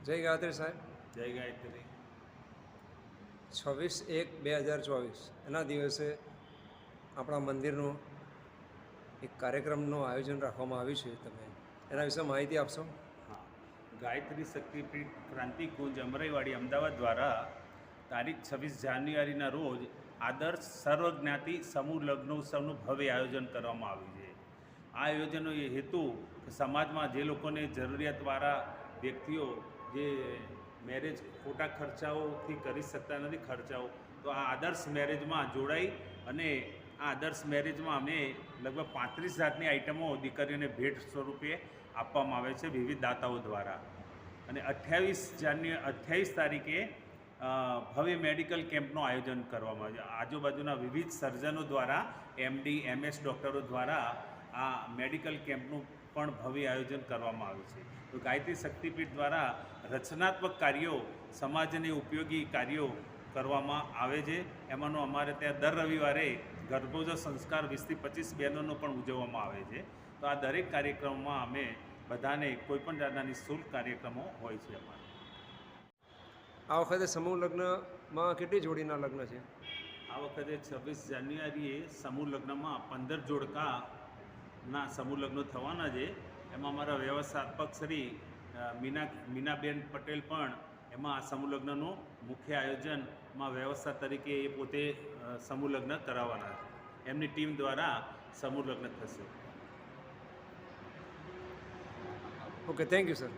જય ગાયત્રી સાહેબ. જય ગાયત્રી. 26/1/2024 એના દિવસે આપણા મંદિરનું એક કાર્યક્રમનું આયોજન રાખવામાં આવ્યું છે. તમે એના વિશે માહિતી આપશો? હા, ગાયત્રી શક્તિપીઠ ક્રાંતિકુંજ અમરાઈવાડી અમદાવાદ દ્વારા તારીખ 26 જાન્યુઆરીના રોજ આદર્શ સર્વજ્ઞાતિ સમૂહ લગ્નોત્સવનું ભવ્ય આયોજન કરવામાં આવ્યું છે. આ આયોજનનો એ હેતુ કે સમાજમાં જે લોકોને જરૂરિયાતવાળા વ્યક્તિઓ જે મેરેજ ખોટા ખર્ચાઓથી કરી શકતા નથી ખર્ચાઓ, તો આ આદર્શ મેરેજમાં જોડાઈ અને આ આદર્શ મેરેજમાં અમે લગભગ 35 જાતની આઇટમો દીકરીઓને ભેટ સ્વરૂપે આપવામાં આવે છે વિવિધ દાતાઓ દ્વારા. અને 28 તારીખે ભવ્ય મેડિકલ કેમ્પનું આયોજન કરવામાં આવે છે. આજુબાજુના વિવિધ સર્જનો દ્વારા MD MS ડૉક્ટરો દ્વારા આ મેડિકલ કેમ્પનું પણ ભવ્ય આયોજન કરવામાં આવ્યું છે. તો ગાયત્રી શક્તિપીઠ દ્વારા રચનાત્મક કાર્યો, સમાજને ઉપયોગી કાર્યો કરવામાં આવે છે. એમાંનો અમારે ત્યાં દર રવિવારે ગર્ભોજવ સંસ્કાર 20 થી 25 બહેનોનો પણ ઉજવવામાં આવે છે. તો આ દરેક કાર્યક્રમમાં અમે બધાને કોઈપણ જાતના નિઃશુલ્ક કાર્યક્રમો હોય છે અમારે. આ વખતે સમૂહ લગ્નમાં કેટલી જોડીના લગ્ન છે? આ વખતે 26 જાન્યુઆરીએ સમૂહ લગ્નમાં 15 જોડકાના સમૂહ લગ્નો થવાના છે. એમાં અમારા વ્યવસ્થાપક શ્રી મીનાબેન પટેલ પણ એમાં આ સમૂહ લગ્નનું મુખ્ય આયોજનમાં વ્યવસ્થા તરીકે એ પોતે સમૂહ લગ્ન કરાવવાના છે. એમની ટીમ દ્વારા સમૂહ લગ્ન થશે. Okay, thank you sir.